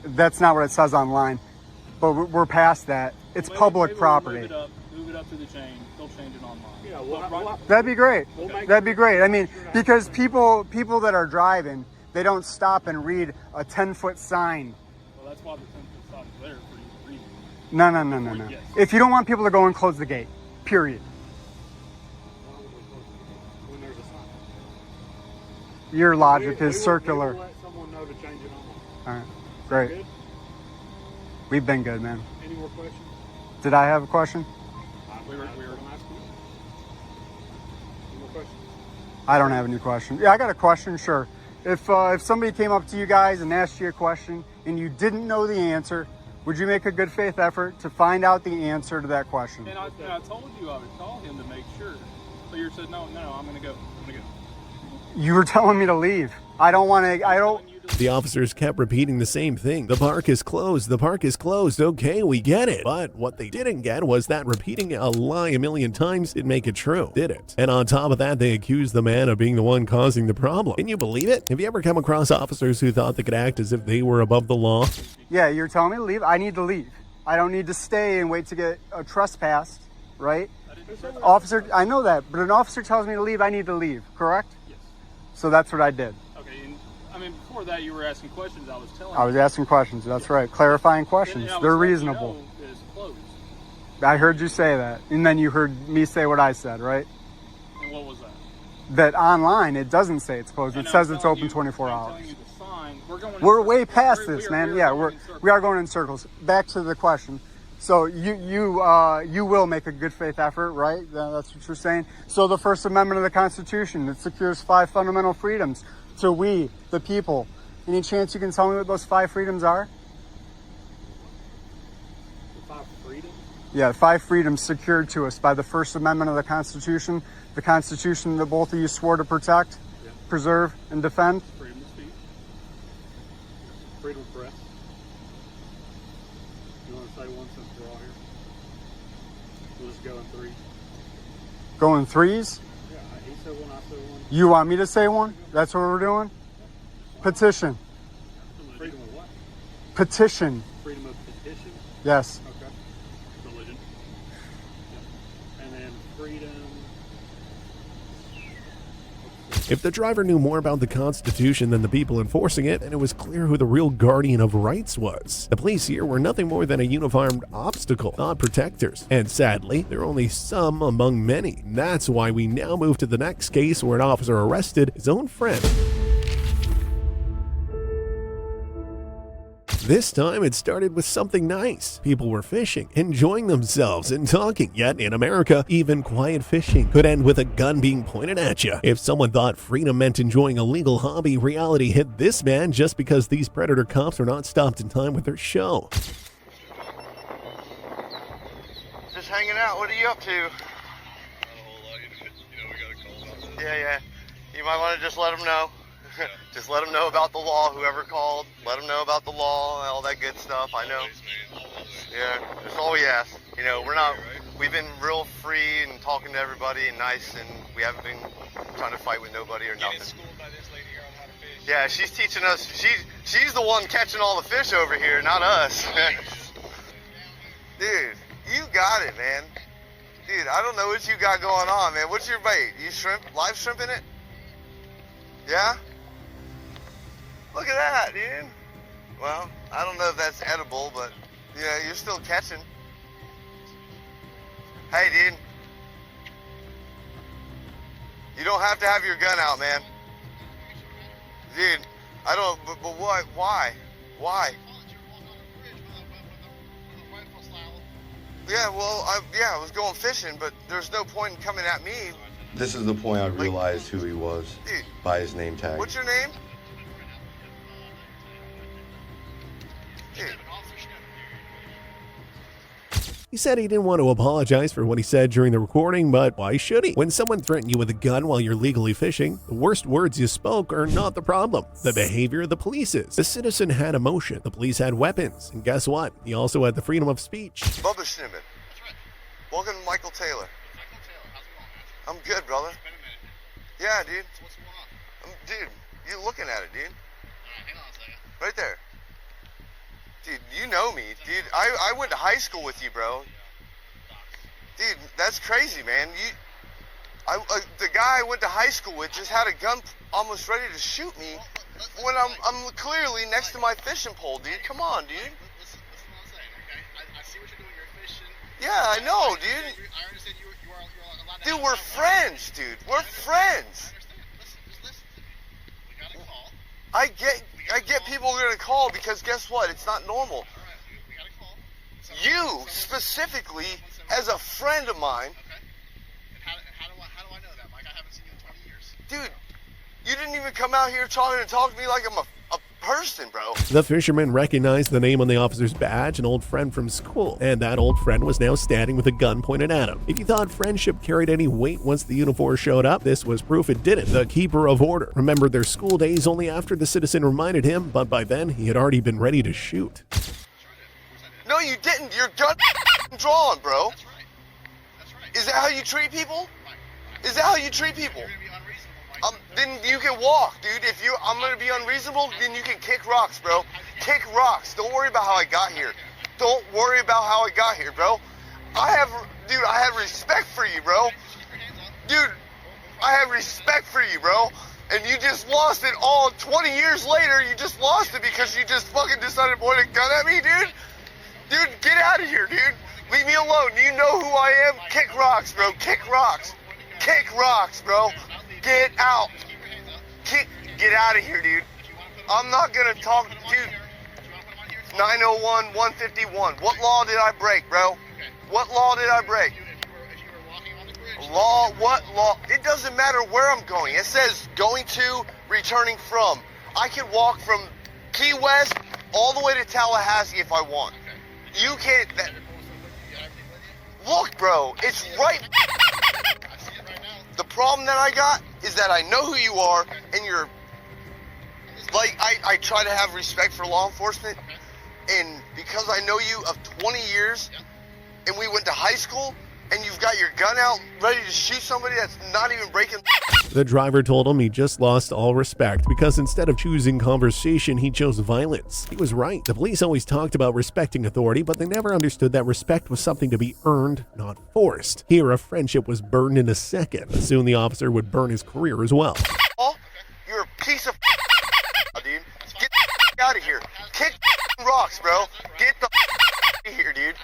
That's not what it says online, but we're past that. It's public property. Move it up through the chain. They'll change it online. Yeah, That'd be great. That'd be great. I mean, because people that are driving, they don't stop and read a 10-foot sign. Well, that's why the 10-foot sign is there for you to read. No. Yes. If you don't want people to go and close the gate, period. When there's a sign. Your logic We is will circular. let someone know to change it online. All right, great. Good? We've been good, man. Any more questions? Did I have a question? We were going to ask you. Any more questions? I don't have any question. Yeah, I got a question, sure. If somebody came up to you guys and asked you a question and you didn't know the answer, would you make a good faith effort to find out the answer to that question? And I told you I would call him to make sure. But you said, no, I'm going to go. You were telling me to leave. I don't. The officers kept repeating the same thing. The park is closed. The park is closed. Okay, we get it. But what they didn't get was that repeating a lie a million times didn't make it true, did it? And on top of that, they accused the man of being the one causing the problem. Can you believe it? Have you ever come across officers who thought they could act as if they were above the law? Yeah, you're telling me to leave. I need to leave. I don't need to stay and wait to get trespassed, right? Officer, I know that, but an officer tells me to leave, I need to leave, correct? Yes. So that's what I did. Okay, and I mean, before that, you were asking questions. I was telling you. I was asking questions, that's right. Clarifying questions. They're reasonable. That it's closed. I heard you say that. And then you heard me say what I said, right? And what was that? That online, it doesn't say it's closed. It says it's open 24 hours. I'm telling you the sign. We're way past this, man. Yeah, we are going in circles. Back to the question. So you will make a good faith effort, right? That's what you're saying. So the First Amendment of the Constitution, it secures 5 fundamental freedoms to we, the people. Any chance you can tell me what those 5 freedoms are? The 5 freedoms? Yeah, 5 freedoms secured to us by the First Amendment of the Constitution, the Constitution that both of you swore to protect, preserve, and defend. Freedom of speech. Freedom of press. You want to say one since we're all here? We'll just go in 3. Go in 3s? Yeah, he said one, I said one. You want me to say one? That's what we're doing? Petition. Freedom of what? Petition. Freedom of petition? Yes. Okay. Religion. Yeah. And then freedom. If the driver knew more about the Constitution than the people enforcing it, then it was clear who the real guardian of rights was. The police here were nothing more than a uniformed obstacle, not protectors. And sadly, they're only some among many. That's why we now move to the next case where an officer arrested his own friend. This time, it started with something nice. People were fishing, enjoying themselves, and talking. Yet, in America, even quiet fishing could end with a gun being pointed at you. If someone thought freedom meant enjoying a legal hobby, reality hit this man just because these predator cops were not stopped in time with their show. Just hanging out. What are you up to? Not a whole lot. You know, we got a call about that. Yeah. You might want to just let them know. Just let them know about the law, whoever called. Let them know about the law, all that good stuff. I know. Always, man. Always. Yeah, that's all we ask. You know, we're not we've been real free and talking to everybody and nice, and we haven't been trying to fight with nobody or nothing. Schooled by this lady here on how to fish. Yeah, she's teaching us. She's the one catching all the fish over here, not us. Dude, you got it, man. Dude, I don't know what you got going on, man. What's your bait? You shrimp, live shrimp in it? Yeah? Look at that, dude. Well, I don't know if that's edible, but yeah, you're still catching. Hey, dude. You don't have to have your gun out, man. Dude, I don't, but what? Why? Why? Yeah, well, I was going fishing, but there's no point in coming at me. This is the point I realized who he was Dude, by his name tag. what's your name? Dude. He said he didn't want to apologize for what he said during the recording, but why should he? When someone threatened you with a gun while you're legally fishing, the worst words you spoke are not the problem. The behavior of the police is. The citizen had emotion, the police had weapons, and guess what? He also had the freedom of speech. Bubba Schnibbin. That's right. Welcome to Michael Taylor. Michael Taylor, how's it going, man? I'm good, brother. It's been a minute. Yeah, dude. So what's going on? Dude, you're looking at it, dude. Alright, hang on a second. Right there. Dude, you know me. Dude, I went to high school with you, bro. Dude, that's crazy, man. The guy I went to high school with just had a gun almost ready to shoot me when I'm clearly next to my fishing pole, dude. Come on, dude. Listen to what I'm saying, okay? I see what you're doing. You're fishing. Yeah, I know, dude. I understand you are allowed to Dude, have we're a gun. friends, dude. We're friends. I understand. Listen, just listen to me. We got a call. I get people are gonna call because guess what? It's not normal. Alright, we got a call. You specifically, as a friend of mine, Okay. And how do I know that, Mike? I haven't seen you in 20 years. dude, you didn't even come out here trying to talk to me like I'm a person, bro. The fisherman recognized the name on the officer's badge, an old friend from school, and that old friend was now standing with a gun pointed at him. If you thought friendship carried any weight once the uniform showed up, this was proof it didn't. The keeper of order remembered their school days only after the citizen reminded him, but by then he had already been ready to shoot. No, you didn't. Your gun drawn, bro. That's right. That's right. Is that how you treat people? Mike, Is that how you treat people? you're gonna be unreasonable, Mike. Then you can walk, dude. If I'm gonna be unreasonable, then you can kick rocks, bro. Kick rocks. Don't worry about how I got here. Don't worry about how I got here, bro. I have respect for you, bro. Dude, I have respect for you, bro. And you just lost it all 20 years later. You just lost it because you just fucking decided to point a gun at me, dude. Dude, get out of here, dude. Leave me alone. Do you know who I am? Kick rocks, bro. Kick rocks. Kick rocks, bro. Get out. Get out of here, dude. I'm not gonna talk, dude. 901-151. What law did I break, bro? What law did I break? If you were walking on the bridge, Law, what law? It doesn't matter where I'm going. It says going to, returning from. I can walk from Key West all the way to Tallahassee if I want. You can't. Look, bro, it's right. I see it right now. The problem that I got is that I know who you are, and you're like, I try to have respect for law enforcement, and because I know you of 20 years, and we went to high school, and you've got your gun out ready to shoot somebody that's not even breaking. The driver told him he just lost all respect because instead of choosing conversation, he chose violence. He was right. The police always talked about respecting authority, but they never understood that respect was something to be earned, not forced. Here, a friendship was burned in a second. Soon the officer would burn his career as well. Oh, you're a piece of dude. Get out of here. Kick rocks, bro. Get the out of here, dude.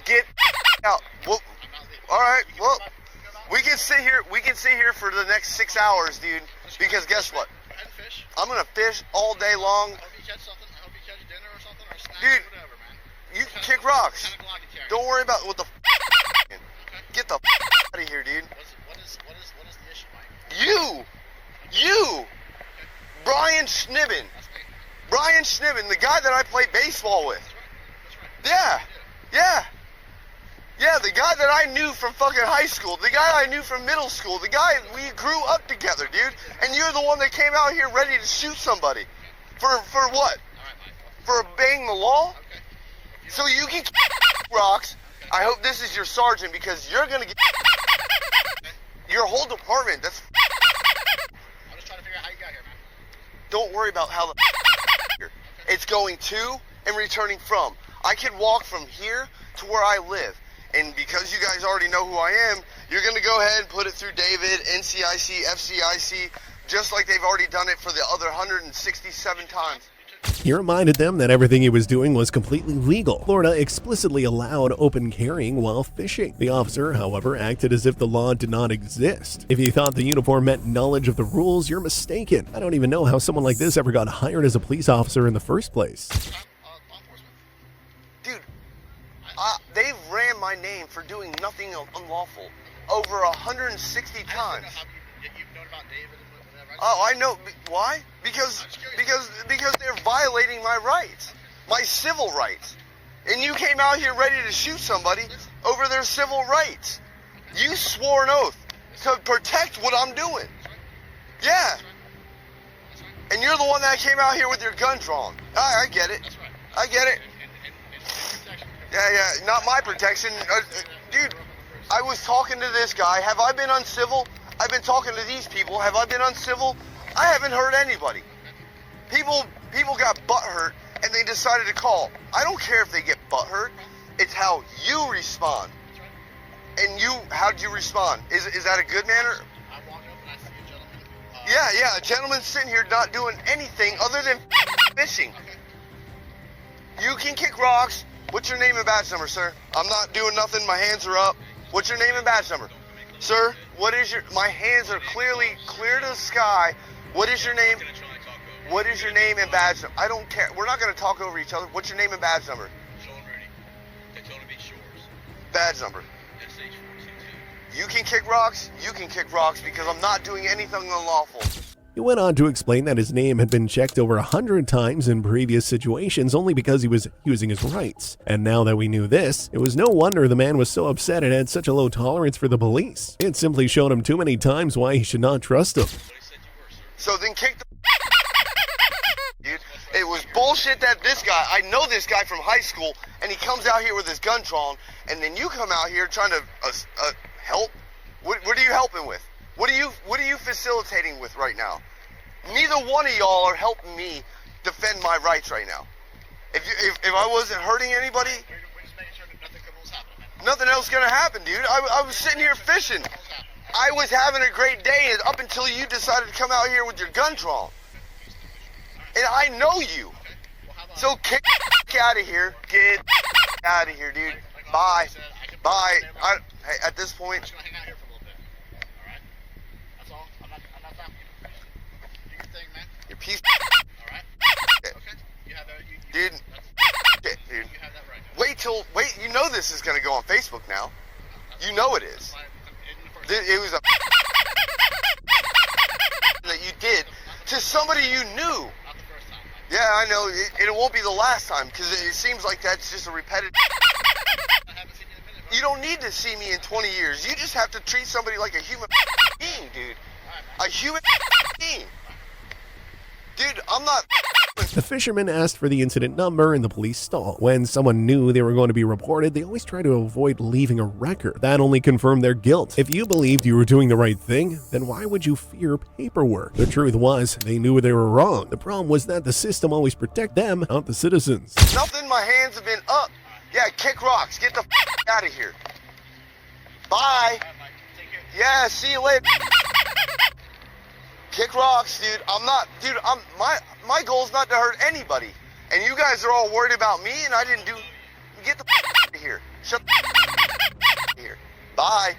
Get out. Well, all right. Well, we can sit here. We can sit here for the next 6 hours, dude. Because guess what? And fish. I'm gonna fish all day long, I hope you catch something. I hope you catch dinner or something or snacks dude. or whatever, man. You can kick rocks. What kind of Glock you carrying? Don't worry about what the. Okay. Get the out of here, dude. What is the issue, Mike? You, Brian Schnibbin. That's me. Brian Schnibbin, the guy that I play baseball with. That's right. Yeah. Yeah, the guy that I knew from fucking high school, the guy I knew from middle school, the guy we grew up together, dude. And you're the one that came out here ready to shoot somebody. For what? All right, Mike. For obeying the law? Okay. So you can kick rocks I hope this is your sergeant because you're gonna get your whole department. That's. I'm just trying to figure out how you got here, man. Don't worry about how the it's going to and returning from. I can walk from here to where I live. And because you guys already know who I am, you're going to go ahead and put it through David, NCIC, FCIC, just like they've already done it for the other 167 times. He reminded them that everything he was doing was completely legal. Florida explicitly allowed open carrying while fishing. The officer, however, acted as if the law did not exist. If you thought the uniform meant knowledge of the rules, you're mistaken. I don't even know how someone like this ever got hired as a police officer in the first place. Law enforcement. Dude, they've ran my name for doing nothing unlawful over 160 times. You've known about David and whatever. Oh, I know. Why? Because they're violating my rights, my civil rights. And you came out here ready to shoot somebody over their civil rights. You swore an oath to protect what I'm doing. Yeah. And you're the one that came out here with your gun drawn. I get it. I get it. Yeah, not my protection. Dude, I was talking to this guy. Have I been uncivil? I've been talking to these people. Have I been uncivil? I haven't hurt anybody. People got butthurt and they decided to call. I don't care if they get butthurt. It's how you respond. And how did you respond? Is that a good manner? I walk up and I see a gentleman. Yeah, a gentleman sitting here not doing anything other than fishing. You can kick rocks. What's your name and badge number, sir? I'm not doing nothing. My hands are up. What's your name and badge number? Sir, what is my hands are clearly clear to the sky. What is your name? What is your name and badge number? I don't care. We're not going to talk over each other. What's your name and badge number? Badge number. You can kick rocks. You can kick rocks because I'm not doing anything unlawful. He went on to explain that his name had been checked over 100 times in previous situations only because he was using his rights. And now that we knew this, it was no wonder the man was so upset and had such a low tolerance for the police. It simply showed him too many times why he should not trust them. So then kick the dude. It was bullshit that this guy, I know this guy from high school, and he comes out here with his gun drawn, and then you come out here trying to help? What are you helping with? What are you facilitating with right now? Neither one of y'all are helping me defend my rights right now. If I wasn't hurting anybody, We're just making sure that nothing else happening. nothing else gonna happen, dude. I was sitting here fishing. I was having a great day up until you decided to come out here with your gun drawn. And I know you. So get out of here. Get out of here, dude. Bye. Bye. Hey, at this point, I'm just gonna hang out here for a little bit. Alright? That's all. I'm not stopping you. Do your thing, man. you're a piece Alright? Okay. You have that. dude. Shit, dude. You have that right. Wait, you know this is gonna go on Facebook now. You know it is. It was a that you did to somebody you knew. Not the first time. Yeah, I know. It won't be the last time because it seems like that's just a repetitive. I haven't seen you in a minute, bro. You don't need to see me in 20 years. You just have to treat somebody like a human being, dude. A human being. Dude, I'm not. The fisherman asked for the incident number and the police stalled. When someone knew they were going to be reported, they always try to avoid leaving a record. That only confirmed their guilt. If you believed you were doing the right thing, then why would you fear paperwork? The truth was, they knew they were wrong. The problem was that the system always protected them, not the citizens. Nothing, my hands have been up. Yeah, kick rocks. Get the out of here. Bye. Yeah, see you later. Kick rocks, dude. My goal's not to hurt anybody. And you guys are all worried about me and I didn't do. Get the out of here. Shut the out of here. Bye.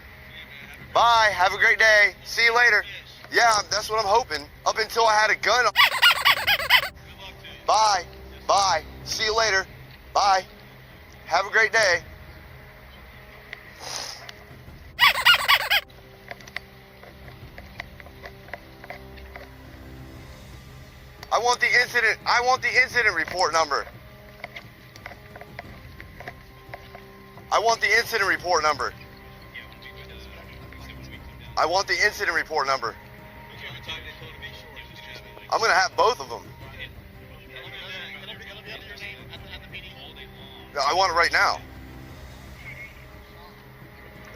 Bye. Have a great day. See you later. Yeah, that's what I'm hoping. Up until I had a gun. Bye. Bye. See you later. Bye. Have a great day. I want the incident report number. I want the incident report number. I want the incident report number. I'm gonna have both of them. I want it right now.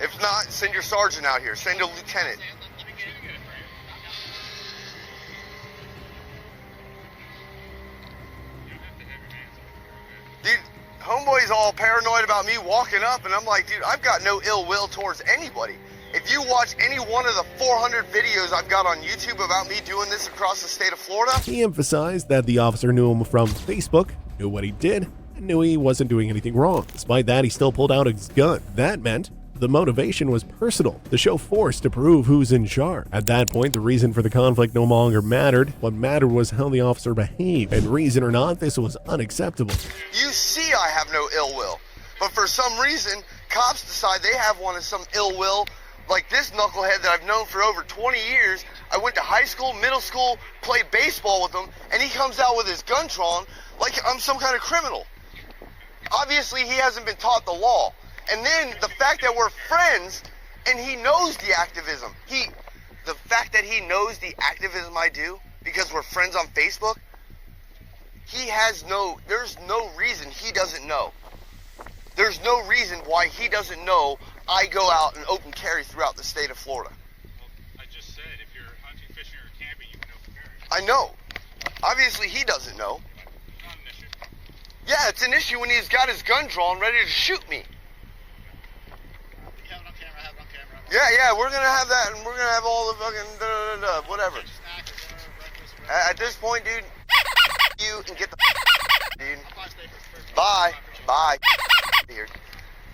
If not, send your sergeant out here. Send a lieutenant. Let me get it for you. You don't have to have your hands on it. Dude, homeboy's all paranoid about me walking up, and I'm like, dude, I've got no ill will towards anybody. If you watch any one of the 400 videos I've got on YouTube about me doing this across the state of Florida, He emphasized that the officer knew him from Facebook, knew what he did, and knew he wasn't doing anything wrong. Despite that, he still pulled out his gun. That meant the motivation was personal, to show force to prove who's in charge. At that point, the reason for the conflict no longer mattered. What mattered was how the officer behaved, and reason or not, this was unacceptable. you see I have no ill will. But for some reason, cops decide they have one of some ill will, like this knucklehead that I've known for over 20 years. I went to high school, middle school, played baseball with him, and he comes out with his gun drawn like I'm some kind of criminal. Obviously, he hasn't been taught the law. And then the fact that we're friends and he knows the activism. The fact that he knows the activism I do because we're friends on Facebook, there's no reason he doesn't know. There's no reason why he doesn't know I go out and open carry throughout the state of Florida. Well, I just said if you're hunting, fishing, or camping, you can open carry. I know. Obviously, he doesn't know. Not an issue. Yeah, it's an issue when he's got his gun drawn, ready to shoot me. You have it on camera, I have it on camera. Yeah, we're gonna have that, and we're gonna have all the fucking whatever. Snack or dinner, breakfast, whatever. At this point, dude, you and get the dude. Bye, stay first. Bye. Bye. Here.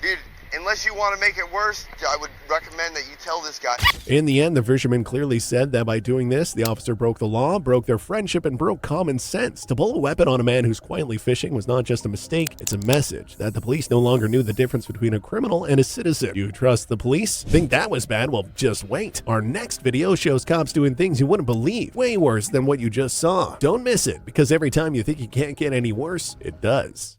Dude, unless you want to make it worse, I would recommend that you tell this guy. In the end, the fisherman clearly said that by doing this, the officer broke the law, broke their friendship, and broke common sense. To pull a weapon on a man who's quietly fishing was not just a mistake, it's a message that the police no longer knew the difference between a criminal and a citizen. You trust the police? Think that was bad? Well, just wait. Our next video shows cops doing things you wouldn't believe, way worse than what you just saw. Don't miss it, because every time you think you can't get any worse, it does.